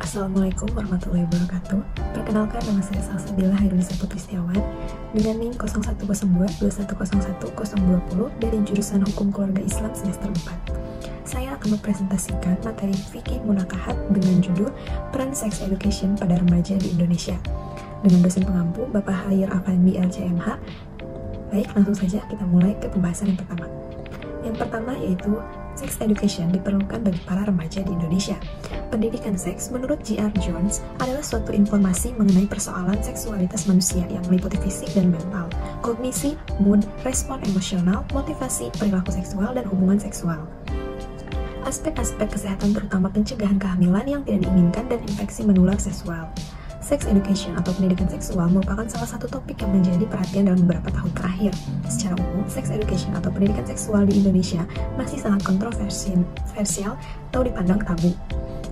Assalamualaikum warahmatullahi wabarakatuh. Perkenalkan, nama saya Salsabila Hairunisa Putri Setiawan dengan NIM 0102-2101-020 dari jurusan Hukum Keluarga Islam semester 4. Saya akan mempresentasikan materi fikih munakahat dengan judul Peran Sex Education pada Remaja di Indonesia dengan dosen pengampu Bapak Hair Afandi LCMH. Baik, langsung saja kita mulai ke pembahasan yang pertama. Yang pertama yaitu sex education diperlukan bagi para remaja di Indonesia. Pendidikan seks menurut G.R. Jones adalah suatu informasi mengenai persoalan seksualitas manusia yang meliputi fisik dan mental, kognisi, mood, respon emosional, motivasi, perilaku seksual, dan hubungan seksual. Aspek-aspek kesehatan terutama pencegahan kehamilan yang tidak diinginkan dan infeksi menular seksual. Sex education atau pendidikan seksual merupakan salah satu topik yang menjadi perhatian dalam beberapa tahun terakhir. Secara umum, sex education atau pendidikan seksual di Indonesia masih sangat kontroversial atau dipandang tabu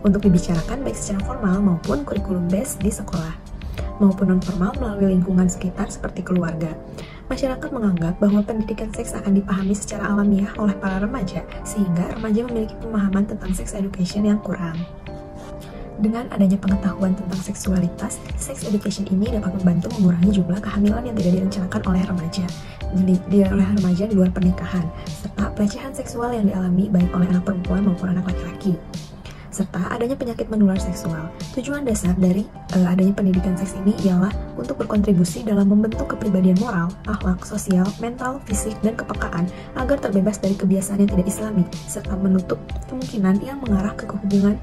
untuk dibicarakan baik secara formal maupun kurikulum based di sekolah, maupun non-formal melalui lingkungan sekitar seperti keluarga. Masyarakat menganggap bahwa pendidikan seks akan dipahami secara alamiah oleh para remaja, sehingga remaja memiliki pemahaman tentang sex education yang kurang. Dengan adanya pengetahuan tentang seksualitas, sex education ini dapat membantu mengurangi jumlah kehamilan yang tidak direncanakan oleh remaja di luar pernikahan, serta pelecehan seksual yang dialami baik oleh anak perempuan maupun anak laki-laki, serta adanya penyakit menular seksual. Tujuan dasar dari adanya pendidikan seks ini ialah untuk berkontribusi dalam membentuk kepribadian moral, akhlak, sosial, mental, fisik, dan kepekaan agar terbebas dari kebiasaan yang tidak islami, serta menutup kemungkinan yang mengarah ke hubungan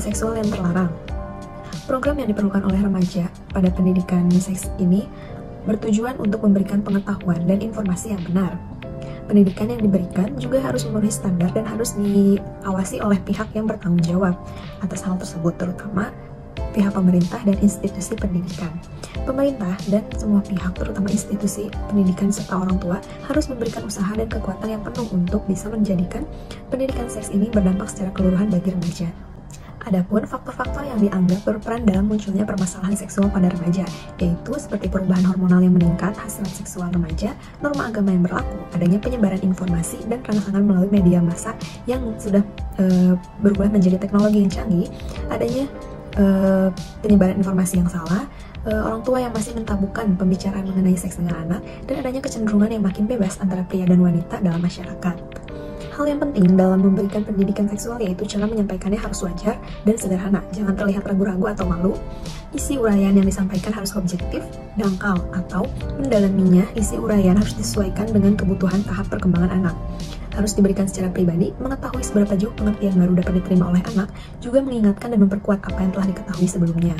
seksual yang terlarang. Program yang diperlukan oleh remaja pada pendidikan seks ini bertujuan untuk memberikan pengetahuan dan informasi yang benar. Pendidikan yang diberikan juga harus memenuhi standar dan harus diawasi oleh pihak yang bertanggung jawab atas hal tersebut, terutama pihak pemerintah dan institusi pendidikan. Pemerintah dan semua pihak, terutama institusi pendidikan serta orang tua, harus memberikan usaha dan kekuatan yang penuh untuk bisa menjadikan pendidikan seks ini berdampak secara keseluruhan bagi remaja. Adapun faktor-faktor yang dianggap berperan dalam munculnya permasalahan seksual pada remaja, yaitu seperti perubahan hormonal yang meningkat, hasrat seksual remaja, norma agama yang berlaku, adanya penyebaran informasi dan rangsangan melalui media massa yang sudah berubah menjadi teknologi yang canggih, adanya penyebaran informasi yang salah, orang tua yang masih mentabukan pembicaraan mengenai seks dengan anak, dan adanya kecenderungan yang makin bebas antara pria dan wanita dalam masyarakat. Hal yang penting dalam memberikan pendidikan seksual yaitu cara menyampaikannya harus wajar dan sederhana, jangan terlihat ragu-ragu atau malu. Isi uraian yang disampaikan harus objektif, dangkal, atau mendalaminya isi uraian harus disesuaikan dengan kebutuhan tahap perkembangan anak. Harus diberikan secara pribadi, mengetahui seberapa jauh pengertian baru dapat diterima oleh anak, juga mengingatkan dan memperkuat apa yang telah diketahui sebelumnya.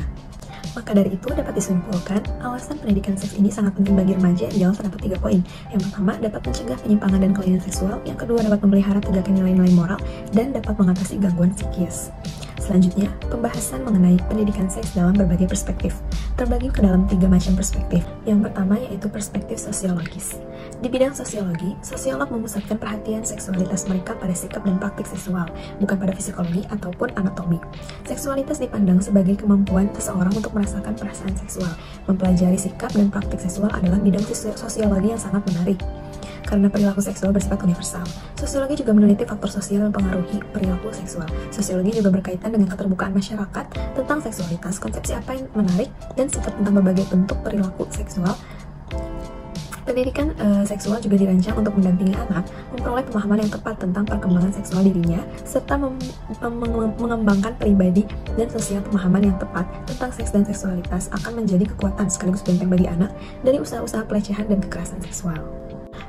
Maka dari itu dapat disimpulkan, alasan pendidikan seks ini sangat penting bagi remaja ialah terdapat 3 poin. Yang pertama, dapat mencegah penyimpangan dan kelainan seksual. Yang kedua, dapat memelihara tegaknya nilai-nilai moral. Dan dapat mengatasi gangguan psikis. Selanjutnya, pembahasan mengenai pendidikan seks dalam berbagai perspektif. Terbagi ke dalam 3 macam perspektif. Yang pertama yaitu perspektif sosiologis. Di bidang sosiologi, sosiolog memusatkan perhatian seksualitas mereka pada sikap dan praktik seksual, bukan pada psikologi ataupun anatomi. Seksualitas dipandang sebagai kemampuan seseorang untuk merasakan perasaan seksual. Mempelajari sikap dan praktik seksual adalah bidang sosiologi yang sangat menarik, karena perilaku seksual bersifat universal. Sosiologi juga meneliti faktor sosial yang mempengaruhi perilaku seksual. Sosiologi juga berkaitan dengan keterbukaan masyarakat tentang seksualitas, konsepsi apa yang menarik, dan sikap tentang berbagai bentuk perilaku seksual. Pendidikan seksual juga dirancang untuk mendampingi anak memperoleh pemahaman yang tepat tentang perkembangan seksual dirinya, serta mengembangkan pribadi dan sosial. Pemahaman yang tepat tentang seks dan seksualitas akan menjadi kekuatan sekaligus benteng bagi anak dari usaha-usaha pelecehan dan kekerasan seksual.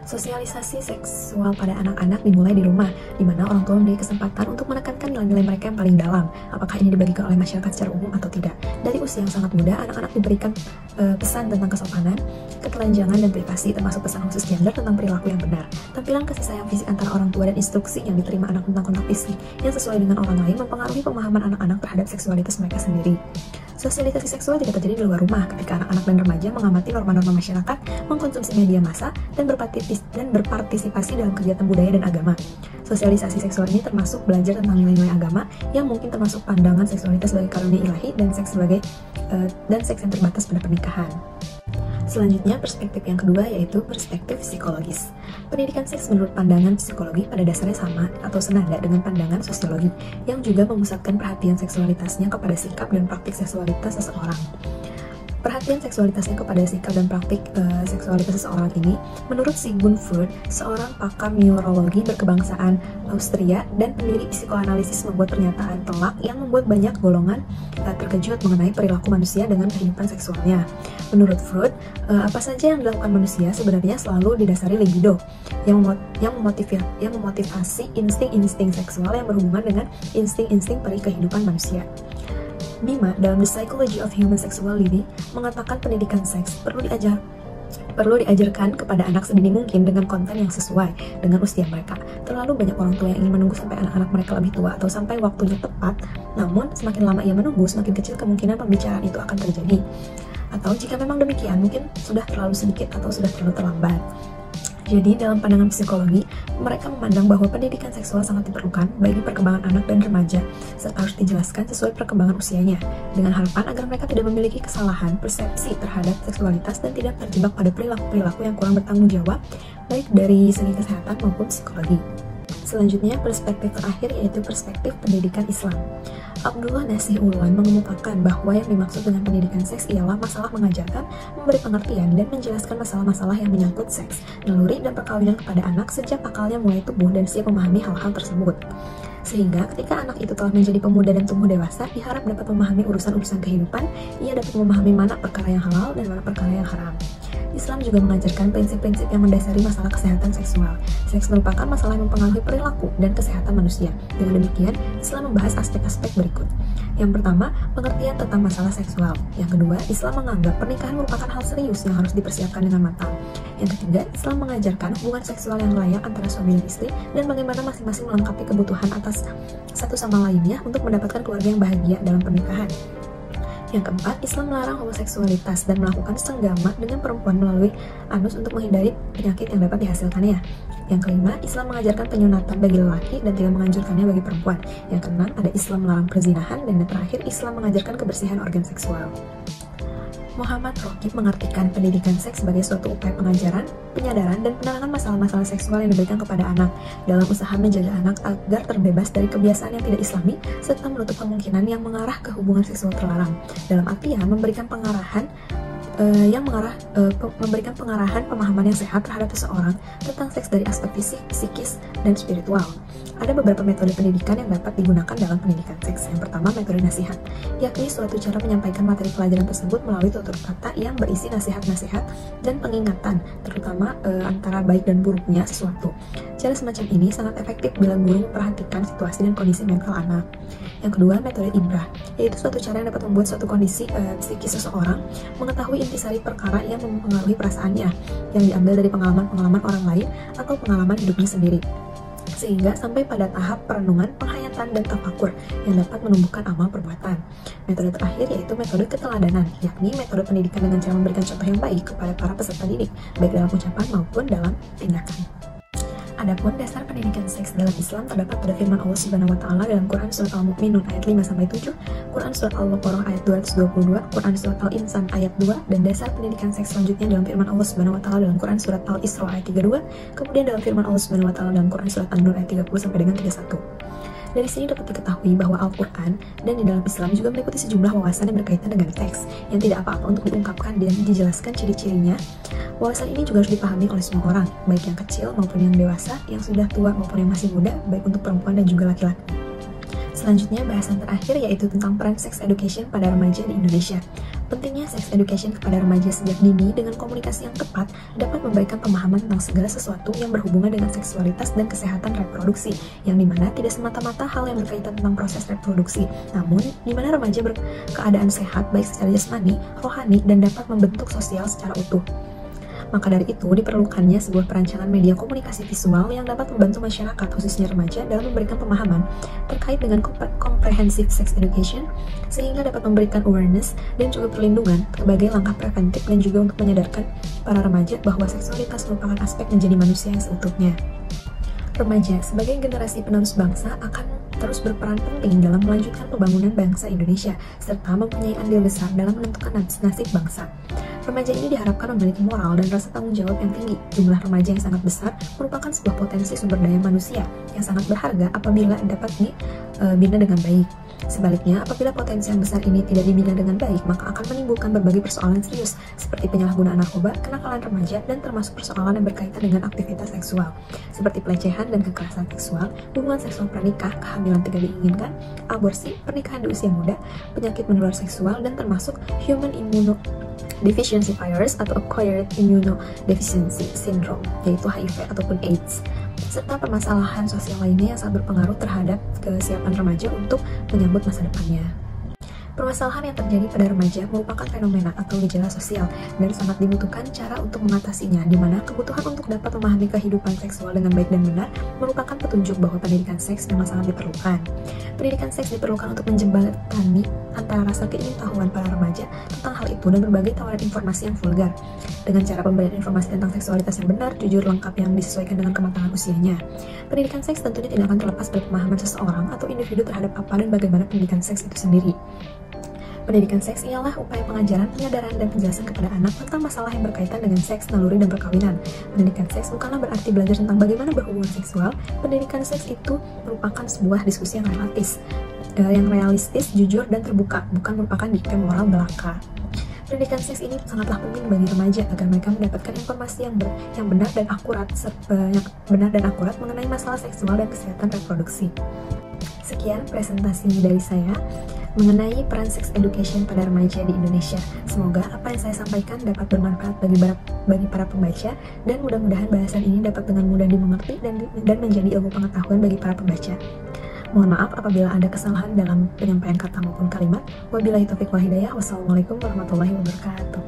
Sosialisasi seksual pada anak-anak dimulai di rumah, di mana orang tua memiliki kesempatan untuk menekankan nilai-nilai mereka yang paling dalam. Apakah ini dibagikan oleh masyarakat secara umum atau tidak? Dari usia yang sangat muda, anak-anak diberikan pesan tentang kesopanan, ketelanjangan, dan privasi, termasuk pesan khusus gender tentang perilaku yang benar. Tampilan kasih sayang fisik antara orang tua dan instruksi yang diterima anak tentang kontak fisik yang sesuai dengan orang lain mempengaruhi pemahaman anak-anak terhadap seksualitas mereka sendiri. Sosialisasi seksual juga terjadi di luar rumah ketika anak-anak dan remaja mengamati norma-norma masyarakat, mengkonsumsi media massa, dan berpartisipasi dalam kegiatan budaya dan agama. Sosialisasi seksual ini termasuk belajar tentang nilai-nilai agama yang mungkin termasuk pandangan seksualitas sebagai karunia ilahi dan seks yang terbatas pada pernikahan. Selanjutnya, perspektif yang kedua yaitu perspektif psikologis. Pendidikan seks menurut pandangan psikologi pada dasarnya sama atau senada dengan pandangan sosiologi yang juga memusatkan perhatian seksualitasnya kepada sikap dan praktik seksualitas seseorang. Perhatian seksualitasnya kepada sikap dan praktik seksualitas seseorang ini, menurut Sigmund Freud, seorang pakar neurologi berkebangsaan Austria dan pendiri psikoanalisis, membuat pernyataan telak yang membuat banyak golongan terkejut mengenai perilaku manusia dengan kehidupan seksualnya. Menurut Freud, apa saja yang dilakukan manusia sebenarnya selalu didasari libido yang memotivasi insting-insting seksual yang berhubungan dengan insting-insting peri kehidupan manusia. Bima dalam The Psychology of Human Sexuality mengatakan pendidikan seks perlu diajarkan kepada anak sedini mungkin dengan konten yang sesuai dengan usia mereka. Terlalu banyak orang tua yang ingin menunggu sampai anak-anak mereka lebih tua atau sampai waktunya tepat, namun semakin lama ia menunggu, semakin kecil kemungkinan pembicaraan itu akan terjadi. Atau jika memang demikian, mungkin sudah terlalu sedikit atau sudah terlalu terlambat. Jadi, dalam pandangan psikologi, mereka memandang bahwa pendidikan seksual sangat diperlukan bagi perkembangan anak dan remaja, serta harus dijelaskan sesuai perkembangan usianya, dengan harapan agar mereka tidak memiliki kesalahan persepsi terhadap seksualitas dan tidak terjebak pada perilaku-perilaku yang kurang bertanggung jawab, baik dari segi kesehatan maupun psikologi. Selanjutnya, perspektif terakhir yaitu perspektif pendidikan Islam. Abdullah Nasih Ulan mengemukakan bahwa yang dimaksud dengan pendidikan seks ialah masalah mengajarkan, memberi pengertian, dan menjelaskan masalah-masalah yang menyangkut seks, naluri, dan perkawinan kepada anak sejak akalnya mulai tumbuh dan siap memahami hal-hal tersebut. Sehingga ketika anak itu telah menjadi pemuda dan tumbuh dewasa, diharap dapat memahami urusan-urusan kehidupan, ia dapat memahami mana perkara yang halal dan mana perkara yang haram. Islam juga mengajarkan prinsip-prinsip yang mendasari masalah kesehatan seksual. Seks merupakan masalah yang mempengaruhi perilaku dan kesehatan manusia. Dengan demikian, Islam membahas aspek-aspek berikut. Yang pertama, pengertian tentang masalah seksual. Yang kedua, Islam menganggap pernikahan merupakan hal serius yang harus dipersiapkan dengan matang. Yang ketiga, Islam mengajarkan hubungan seksual yang layak antara suami dan istri dan bagaimana masing-masing melengkapi kebutuhan atas satu sama lainnya untuk mendapatkan keluarga yang bahagia dalam pernikahan. Yang keempat, Islam melarang homoseksualitas dan melakukan senggama dengan perempuan melalui anus untuk menghindari penyakit yang dapat dihasilkannya. Yang kelima, Islam mengajarkan penyunatan bagi lelaki dan tidak menganjurkannya bagi perempuan. Yang keenam, ada Islam melarang perzinahan, dan yang terakhir, Islam mengajarkan kebersihan organ seksual. Muhammad Roqib mengartikan pendidikan seks sebagai suatu upaya pengajaran, penyadaran, dan penanganan masalah-masalah seksual yang diberikan kepada anak dalam usaha menjaga anak agar terbebas dari kebiasaan yang tidak islami serta menutup kemungkinan yang mengarah ke hubungan seksual terlarang. Dalam artian memberikan pengarahan pemahaman yang sehat terhadap seseorang tentang seks dari aspek fisik, psikis, dan spiritual. Ada beberapa metode pendidikan yang dapat digunakan dalam pendidikan seks. Yang pertama, metode nasihat, yakni suatu cara menyampaikan materi pelajaran tersebut melalui tutur kata yang berisi nasihat-nasihat dan pengingatan, terutama antara baik dan buruknya sesuatu. Cara semacam ini sangat efektif bila guru memperhatikan situasi dan kondisi mental anak. Yang kedua, metode ibrah, yaitu suatu cara yang dapat membuat suatu kondisi psikis seseorang mengetahui intisari perkara yang mempengaruhi perasaannya, yang diambil dari pengalaman-pengalaman orang lain atau pengalaman hidupnya sendiri, sehingga sampai pada tahap perenungan, penghayatan, dan tafakur yang dapat menumbuhkan amal perbuatan. Metode terakhir yaitu metode keteladanan, yakni metode pendidikan dengan cara memberikan contoh yang baik kepada para peserta didik, baik dalam ucapan maupun dalam tindakan. Adapun dasar pendidikan seks dalam Islam terdapat pada firman Allah Subhanahu wa taala dalam Quran surat Al-Mu'minun ayat 5-7, Quran surat Al-Baqarah ayat 222, Quran surat Al-Insan ayat 2, dan dasar pendidikan seks selanjutnya dalam firman Allah Subhanahu wa taala dalam Quran surat Al-Isra ayat 32, kemudian dalam firman Allah Subhanahu wa taala dalam Quran surat An-Nur ayat 30 sampai dengan 31. Dari sini dapat diketahui bahwa Al-Quran dan di dalam Islam juga meliputi sejumlah wawasan yang berkaitan dengan seks, yang tidak apa-apa untuk diungkapkan dan dijelaskan ciri-cirinya. Wawasan ini juga harus dipahami oleh semua orang, baik yang kecil maupun yang dewasa, yang sudah tua maupun yang masih muda, baik untuk perempuan dan juga laki-laki. Selanjutnya, bahasan terakhir yaitu tentang peran sex education pada remaja di Indonesia. Pentingnya sex education kepada remaja sejak dini dengan komunikasi yang tepat dapat memberikan pemahaman tentang segala sesuatu yang berhubungan dengan seksualitas dan kesehatan reproduksi, yang dimana tidak semata-mata hal yang berkaitan tentang proses reproduksi, namun dimana remaja berkeadaan sehat baik secara jasmani, rohani, dan dapat membentuk sosial secara utuh. Maka dari itu, diperlukannya sebuah perancangan media komunikasi visual yang dapat membantu masyarakat, khususnya remaja, dalam memberikan pemahaman terkait dengan comprehensive sex education, sehingga dapat memberikan awareness dan juga perlindungan sebagai langkah preventif dan juga untuk menyadarkan para remaja bahwa seksualitas merupakan aspek menjadi manusia yang seutuhnya. Remaja sebagai generasi penerus bangsa akan terus berperan penting dalam melanjutkan pembangunan bangsa Indonesia, serta mempunyai andil besar dalam menentukan nasib bangsa. Remaja ini diharapkan memiliki moral dan rasa tanggung jawab yang tinggi. Jumlah remaja yang sangat besar merupakan sebuah potensi sumber daya manusia yang sangat berharga apabila dapat dibina dengan baik. Sebaliknya, apabila potensi yang besar ini tidak dibina dengan baik, maka akan menimbulkan berbagai persoalan serius seperti penyalahgunaan narkoba, kenakalan remaja, dan termasuk persoalan yang berkaitan dengan aktivitas seksual seperti pelecehan dan kekerasan seksual, hubungan seksual pranikah, kehamilan tidak diinginkan, aborsi, pernikahan di usia muda, penyakit menular seksual, dan termasuk human immunodeficiency virus atau acquired immunodeficiency syndrome, yaitu HIV ataupun AIDS, serta permasalahan sosial lainnya yang sangat berpengaruh terhadap kesiapan remaja untuk menyambut masa depannya. Permasalahan yang terjadi pada remaja merupakan fenomena atau gejala sosial dan sangat dibutuhkan cara untuk mengatasinya, di mana kebutuhan untuk dapat memahami kehidupan seksual dengan baik dan benar merupakan petunjuk bahwa pendidikan seks memang sangat diperlukan. Pendidikan seks diperlukan untuk menjembatani antara rasa keingintahuan para remaja tentang hal itu dan berbagai tawaran informasi yang vulgar, dengan cara pemberian informasi tentang seksualitas yang benar, jujur, lengkap, yang disesuaikan dengan kematangan usianya. Pendidikan seks tentunya tidak akan terlepas dari pemahaman seseorang atau individu terhadap apa dan bagaimana pendidikan seks itu sendiri. Pendidikan seks ialah upaya pengajaran, penyadaran, dan penjelasan kepada anak tentang masalah yang berkaitan dengan seks, naluri, dan perkawinan. Pendidikan seks bukanlah berarti belajar tentang bagaimana berhubungan seksual. Pendidikan seks itu merupakan sebuah diskusi yang realistis, jujur, dan terbuka, bukan merupakan dikte moral belaka. Pendidikan seks ini sangatlah penting bagi remaja agar mereka mendapatkan informasi yang benar dan akurat mengenai masalah seksual dan kesehatan reproduksi. Sekian presentasi dari saya mengenai peran sex education pada remaja di Indonesia. Semoga apa yang saya sampaikan dapat bermanfaat bagi para pembaca, dan mudah-mudahan bahasan ini dapat dengan mudah dimengerti dan menjadi ilmu pengetahuan bagi para pembaca. Mohon maaf apabila ada kesalahan dalam penyampaian kata maupun kalimat. Wabillahi taufiq wal hidayah. Wassalamualaikum warahmatullahi wabarakatuh.